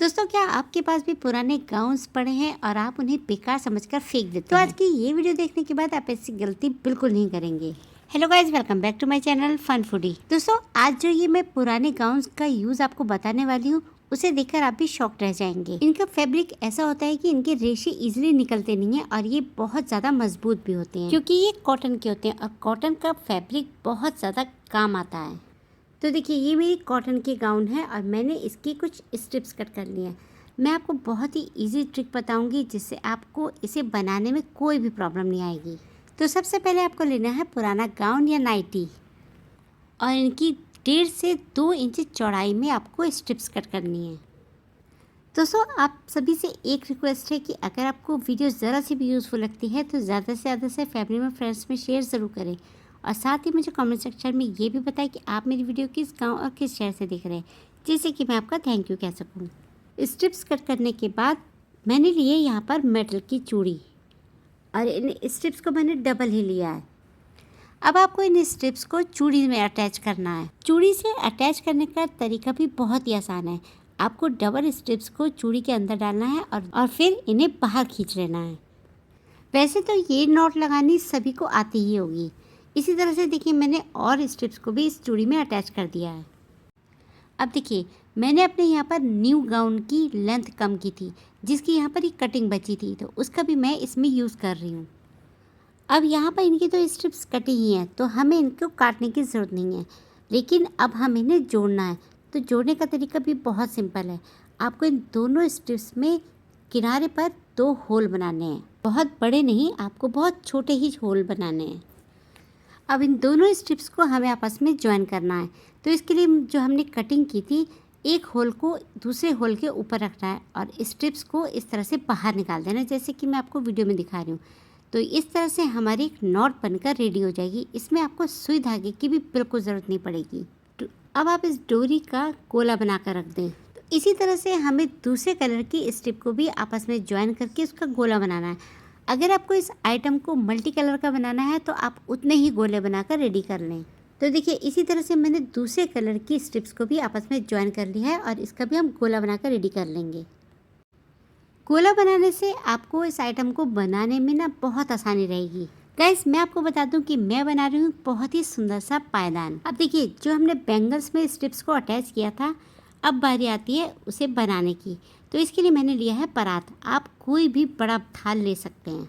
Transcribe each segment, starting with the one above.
दोस्तों, क्या आपके पास भी पुराने गाउन्स पड़े हैं और आप उन्हें बेकार समझकर फेंक देते हैं? तो आज की ये वीडियो देखने के बाद आप ऐसी गलती बिल्कुल नहीं करेंगे। Hello guys, welcome back to my channel fun foodie. दोस्तों, आज जो ये मैं पुराने गाउन्स का यूज आपको बताने वाली हूँ, उसे देखकर आप भी शॉक्ड रह जाएंगे। इनका फैब्रिक ऐसा होता है कि इनके रेशे इजीली निकलते नहीं है और ये बहुत ज्यादा मजबूत भी होते हैं, क्योंकि ये कॉटन के होते हैं और कॉटन का फैब्रिक बहुत ज्यादा काम आता है। तो देखिए, ये मेरी कॉटन की गाउन है और मैंने इसकी कुछ स्ट्रिप्स कट कर ली हैं। मैं आपको बहुत ही इजी ट्रिक बताऊंगी जिससे आपको इसे बनाने में कोई भी प्रॉब्लम नहीं आएगी। तो सबसे पहले आपको लेना है पुराना गाउन या नाइटी और इनकी 1.5 से 2 इंच चौड़ाई में आपको स्ट्रिप्स कट करनी है। दोस्तों, आप सभी से एक रिक्वेस्ट है कि अगर आपको वीडियो ज़रा सी भी यूज़फुल लगती है तो ज़्यादा से ज़्यादा से फैमिली में, फ्रेंड्स में शेयर ज़रूर करें और साथ ही मुझे कमेंट सेक्शन में ये भी बताएं कि आप मेरी वीडियो किस गांव और किस शहर से देख रहे हैं, जिससे कि मैं आपका थैंक यू कह सकूं। स्ट्रिप्स कट करने के बाद मैंने लिए यहाँ पर मेटल की चूड़ी और इन स्ट्रिप्स को मैंने डबल ही लिया है। अब आपको इन स्ट्रिप्स को चूड़ी में अटैच करना है। चूड़ी से अटैच करने का तरीका भी बहुत ही आसान है। आपको डबल स्ट्रिप्स को चूड़ी के अंदर डालना है और फिर इन्हें बाहर खींच लेना है। वैसे तो ये नॉट लगानी सभी को आती ही होगी। इसी तरह से देखिए, मैंने और स्ट्रिप्स को भी इस चूड़ी में अटैच कर दिया है। अब देखिए, मैंने अपने यहाँ पर न्यू गाउन की लेंथ कम की थी, जिसकी यहाँ पर एक कटिंग बची थी, तो उसका भी मैं इसमें यूज़ कर रही हूँ। अब यहाँ पर इनकी तो स्ट्रिप्स कटी ही हैं, तो हमें इनको काटने की ज़रूरत नहीं है, लेकिन अब हम इन्हें जोड़ना है। तो जोड़ने का तरीका भी बहुत सिंपल है। आपको इन दोनों स्ट्रिप्स में किनारे पर 2 होल बनाने हैं। बहुत बड़े नहीं, आपको बहुत छोटे ही होल बनाने हैं। अब इन दोनों स्ट्रिप्स को हमें आपस में ज्वाइन करना है। तो इसके लिए जो हमने कटिंग की थी, एक होल को दूसरे होल के ऊपर रखना है और स्ट्रिप्स को इस तरह से बाहर निकाल देना है, जैसे कि मैं आपको वीडियो में दिखा रही हूँ। तो इस तरह से हमारी एक नॉट बनकर रेडी हो जाएगी। इसमें आपको सुई धागे की भी बिल्कुल ज़रूरत नहीं पड़ेगी। तो अब आप इस डोरी का गोला बना कर रख दें। तो इसी तरह से हमें दूसरे कलर की स्ट्रिप को भी आपस में ज्वाइन करके उसका गोला बनाना है। अगर आपको इस आइटम को मल्टी कलर का बनाना है तो आप उतने ही गोले बनाकर रेडी कर लें। तो देखिए, इसी तरह से मैंने दूसरे कलर की स्ट्रिप्स को भी आपस में ज्वाइन कर लिया है और इसका भी हम गोला बनाकर रेडी कर लेंगे। गोला बनाने से आपको इस आइटम को बनाने में ना बहुत आसानी रहेगी। गाइस, मैं आपको बता दूं कि मैं बना रही हूँ बहुत ही सुंदर सा पायदान। अब देखिए, जो हमने बैंगल्स में स्ट्रिप्स को अटैच किया था, अब बारी आती है उसे बनाने की। तो इसके लिए मैंने लिया है परात। आप कोई भी बड़ा थाल ले सकते हैं।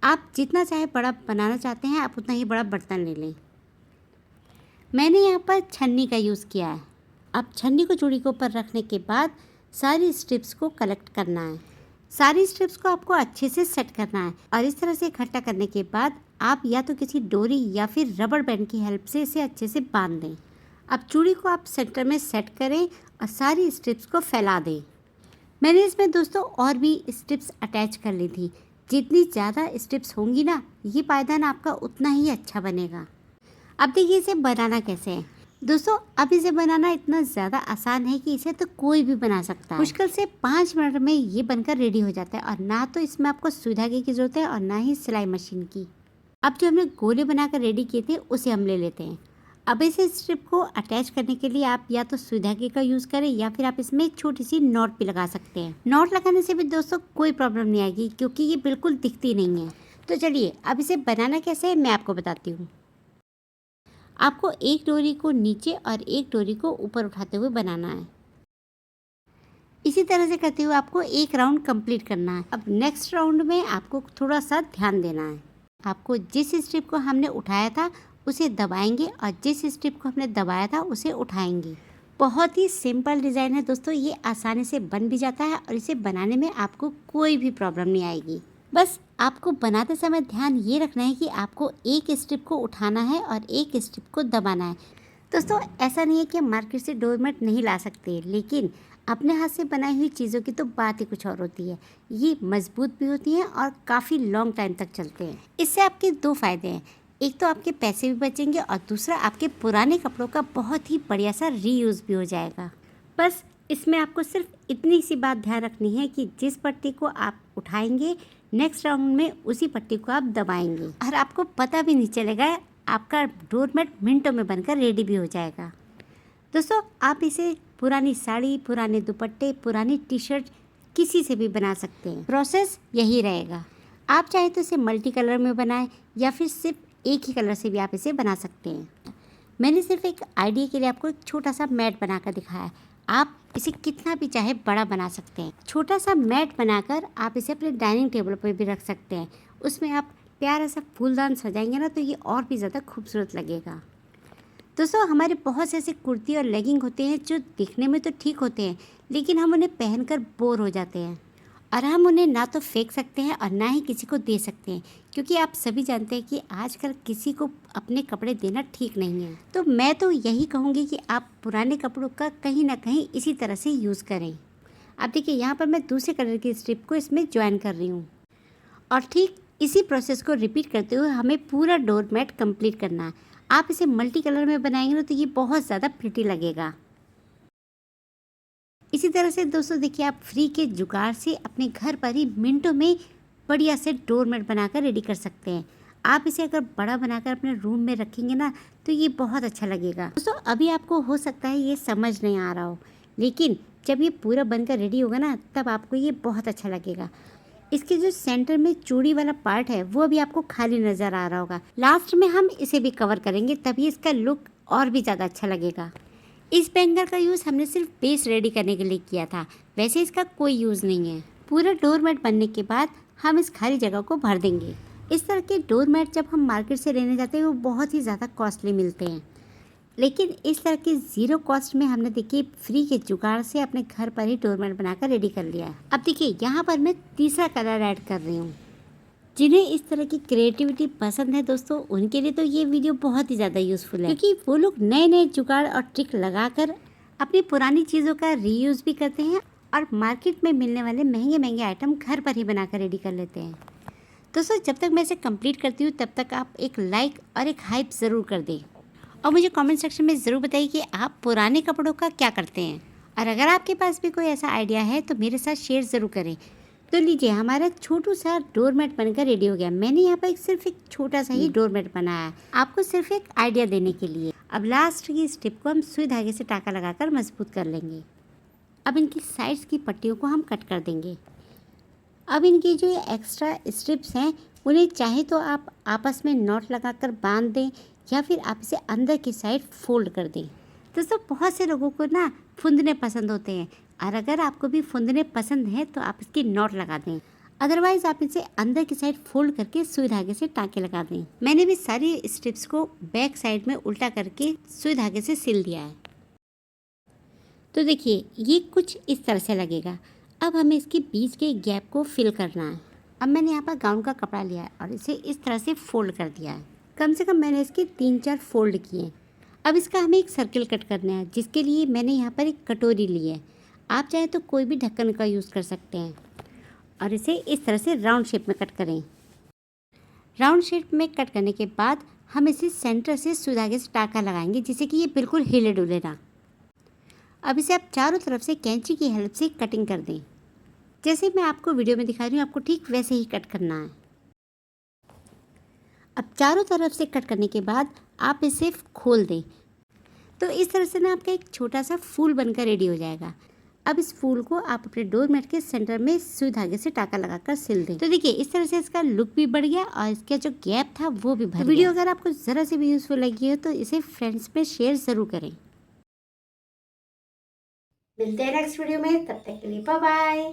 आप जितना चाहे बड़ा बनाना चाहते हैं, आप उतना ही बड़ा बर्तन ले लें। मैंने यहाँ पर छन्नी का यूज़ किया है। अब छन्नी को चूड़ी के ऊपर रखने के बाद सारी स्ट्रिप्स को कलेक्ट करना है। सारी स्ट्रिप्स को आपको अच्छे से सेट करना है और इस तरह से इकट्ठा करने के बाद आप या तो किसी डोरी या फिर रबर बैंड की हेल्प से इसे अच्छे से बांध दें। अब चूड़ी को आप सेंटर में सेट करें और सारी स्ट्रिप्स को फैला दें। मैंने इसमें दोस्तों और भी स्ट्रिप्स अटैच कर ली थी। जितनी ज़्यादा स्ट्रिप्स होंगी ना, ये पायदान आपका उतना ही अच्छा बनेगा। अब देखिए, इसे बनाना कैसे है। दोस्तों, अब इसे बनाना इतना ज़्यादा आसान है कि इसे तो कोई भी बना सकता है। मुश्किल से 5 मिनट में ये बनकर रेडी हो जाता है और ना तो इसमें आपको सुई धागे की ज़रूरत है और ना ही सिलाई मशीन की। अब जो हमने गोले बनाकर रेडी किए थे, उसे हम ले लेते हैं। अब इस स्ट्रिप को अटैच करने के लिए आप या तो सुई धागे का यूज़ करें या फिर आप इसमें एक छोटी सी नॉट भी लगा सकते हैं। नॉट लगाने से भी दोस्तों कोई प्रॉब्लम नहीं आएगी, क्योंकि ये बिल्कुल दिखती नहीं है। तो चलिए, अब इसे बनाना कैसे है मैं आपको बताती हूँ। आपको एक डोरी को नीचे और एक डोरी को ऊपर उठाते हुए बनाना है। इसी तरह से करते हुए आपको एक राउंड कंप्लीट करना है। अब नेक्स्ट राउंड में आपको थोड़ा सा ध्यान देना है। आपको जिस स्ट्रिप को हमने उठाया था उसे दबाएंगे और जिस स्ट्रिप को हमने दबाया था उसे उठाएंगे। बहुत ही सिंपल डिज़ाइन है दोस्तों, ये आसानी से बन भी जाता है और इसे बनाने में आपको कोई भी प्रॉब्लम नहीं आएगी। बस आपको बनाते समय ध्यान ये रखना है कि आपको एक स्ट्रिप को उठाना है और एक स्ट्रिप को दबाना है। दोस्तों, ऐसा नहीं है कि मार्केट से डोरमेट नहीं ला सकते, लेकिन अपने हाथ से बनाई हुई चीज़ों की तो बात ही कुछ और होती है। ये मजबूत भी होती हैं और काफ़ी लॉन्ग टाइम तक चलते हैं। इससे आपके 2 फ़ायदे हैं। एक तो आपके पैसे भी बचेंगे और दूसरा आपके पुराने कपड़ों का बहुत ही बढ़िया सा रीयूज़ भी हो जाएगा। बस इसमें आपको सिर्फ इतनी सी बात ध्यान रखनी है कि जिस पट्टी को आप उठाएंगे, नेक्स्ट राउंड में उसी पट्टी को आप दबाएंगे और आपको पता भी नहीं चलेगा, आपका डोरमेट मिनटों में बनकर रेडी भी हो जाएगा। दोस्तों, आप इसे पुरानी साड़ी, पुराने दुपट्टे, पुरानी टी शर्ट किसी से भी बना सकते हैं। प्रोसेस यही रहेगा। आप चाहे तो इसे मल्टी कलर में बनाएं या फिर सिर्फ एक ही कलर से भी आप इसे बना सकते हैं। मैंने सिर्फ एक आइडिया के लिए आपको एक छोटा सा मैट बनाकर दिखाया। आप इसे कितना भी चाहे बड़ा बना सकते हैं। छोटा सा मैट बनाकर आप इसे अपने डाइनिंग टेबल पर भी रख सकते हैं। उसमें आप प्यारा सा फूलदान सजाएंगे ना तो ये और भी ज़्यादा खूबसूरत लगेगा। दोस्तों, हमारे बहुत से ऐसे कुर्ती और लेगिंग होते हैं जो दिखने में तो ठीक होते हैं, लेकिन हम उन्हें पहनकर बोर हो जाते हैं और हम उन्हें ना तो फेंक सकते हैं और ना ही किसी को दे सकते हैं, क्योंकि आप सभी जानते हैं कि आजकल किसी को अपने कपड़े देना ठीक नहीं है। तो मैं तो यही कहूँगी कि आप पुराने कपड़ों का कहीं ना कहीं इसी तरह से यूज़ करें। अब देखिए, यहाँ पर मैं दूसरे कलर की स्ट्रिप को इसमें ज्वाइन कर रही हूँ और ठीक इसी प्रोसेस को रिपीट करते हुए हमें पूरा डोर मैट कंप्लीट करना है। आप इसे मल्टी कलर में बनाएंगे ना तो ये बहुत ज़्यादा प्रिटी लगेगा। इसी तरह से दोस्तों देखिए, आप फ्री के जुगाड़ से अपने घर पर ही मिनटों में बढ़िया से डोर मैट बनाकर रेडी कर सकते हैं। आप इसे अगर बड़ा बनाकर अपने रूम में रखेंगे ना तो ये बहुत अच्छा लगेगा। दोस्तों, अभी आपको हो सकता है ये समझ नहीं आ रहा हो, लेकिन जब ये पूरा बनकर रेडी होगा ना तब आपको ये बहुत अच्छा लगेगा। इसके जो सेंटर में चूड़ी वाला पार्ट है वो भी आपको खाली नज़र आ रहा होगा। लास्ट में हम इसे भी कवर करेंगे, तभी इसका लुक और भी ज़्यादा अच्छा लगेगा। इस बैंगल का यूज़ हमने सिर्फ बेस रेडी करने के लिए किया था, वैसे इसका कोई यूज़ नहीं है। पूरा डोर मैट बनने के बाद हम इस खाली जगह को भर देंगे। इस तरह के डोर मैट जब हम मार्केट से लेने जाते हैं वो बहुत ही ज़्यादा कॉस्टली मिलते हैं, लेकिन इस तरह के ज़ीरो कॉस्ट में हमने देखिए फ्री के जुगाड़ से अपने घर पर ही डोर मैट बनाकर रेडी कर लिया है। अब देखिए, यहाँ पर मैं तीसरा कलर ऐड कर रही हूँ। जिन्हें इस तरह की क्रिएटिविटी पसंद है दोस्तों, उनके लिए तो ये वीडियो बहुत ही ज़्यादा यूज़फुल है, क्योंकि वो लोग नए नए जुगाड़ और ट्रिक लगाकर अपनी पुरानी चीज़ों का रीयूज़ भी करते हैं और मार्केट में मिलने वाले महंगे महंगे आइटम घर पर ही बनाकर रेडी कर लेते हैं। दोस्तों, जब तक मैं इसे कंप्लीट करती हूँ तब तक आप एक लाइक और एक हाइप ज़रूर कर दें और मुझे कमेंट सेक्शन में ज़रूर बताइए कि आप पुराने कपड़ों का क्या करते हैं। और अगर आपके पास भी कोई ऐसा आइडिया है तो मेरे साथ शेयर ज़रूर करें। तो लीजिए, हमारा छोटू सा डोर मैट बनकर रेडी हो गया। मैंने यहाँ पर सिर्फ एक छोटा सा ही डोर मैट बनाया है, आपको सिर्फ एक आइडिया देने के लिए। अब लास्ट की स्टिप को हम सुई धागे से टाँका लगाकर मजबूत कर लेंगे। अब इनकी साइड्स की पट्टियों को हम कट कर देंगे। अब इनकी जो एक्स्ट्रा स्ट्रिप्स हैं उन्हें चाहे तो आप आपस में नॉट लगाकर बांध दें या फिर आप इसे अंदर की साइड फोल्ड कर दें। दोस्तों, बहुत से लोगों को ना फुंदने पसंद होते हैं और अगर आपको भी फुंदने पसंद है तो आप इसकी नॉट लगा दें, अदरवाइज़ आप इसे अंदर की साइड फोल्ड करके सुई धागे से टाँके लगा दें। मैंने भी सारी स्ट्रिप्स को बैक साइड में उल्टा करके सुई धागे से सिल दिया है। तो देखिए, ये कुछ इस तरह से लगेगा। अब हमें इसके बीच के गैप को फिल करना है। अब मैंने यहाँ पर गाउन का कपड़ा लिया है और इसे इस तरह से फोल्ड कर दिया है। कम से कम मैंने इसके 3-4 फोल्ड किए। अब इसका हमें एक सर्किल कट करना है, जिसके लिए मैंने यहाँ पर एक कटोरी ली है। आप चाहे तो कोई भी ढक्कन का यूज़ कर सकते हैं और इसे इस तरह से राउंड शेप में कट करें। राउंड शेप में कट करने के बाद हम इसे सेंटर से सुई धागे से टाँका लगाएंगे, जिससे कि ये बिल्कुल हिले डुले ना। अब इसे आप चारों तरफ से कैंची की हेल्प से कटिंग कर दें। जैसे मैं आपको वीडियो में दिखा रही हूँ, आपको ठीक वैसे ही कट करना है। अब चारों तरफ से कट करने के बाद आप इसे खोल दें तो इस तरह से ना आपका एक छोटा सा फूल बनकर रेडी हो जाएगा। अब इस फूल को आप अपने डोर मैट के सेंटर में सुई धागे से टाँका लगाकर सिल दें। तो देखिए, इस तरह से इसका लुक भी बढ़ गया और इसका जो गैप था वो भी भर गया। वीडियो अगर आपको ज़रा से भी यूज़फुल लगी हो तो इसे फ्रेंड्स में शेयर ज़रूर करें। मिलते हैं नेक्स्ट वीडियो में, तब तक के लिए बाय बाय।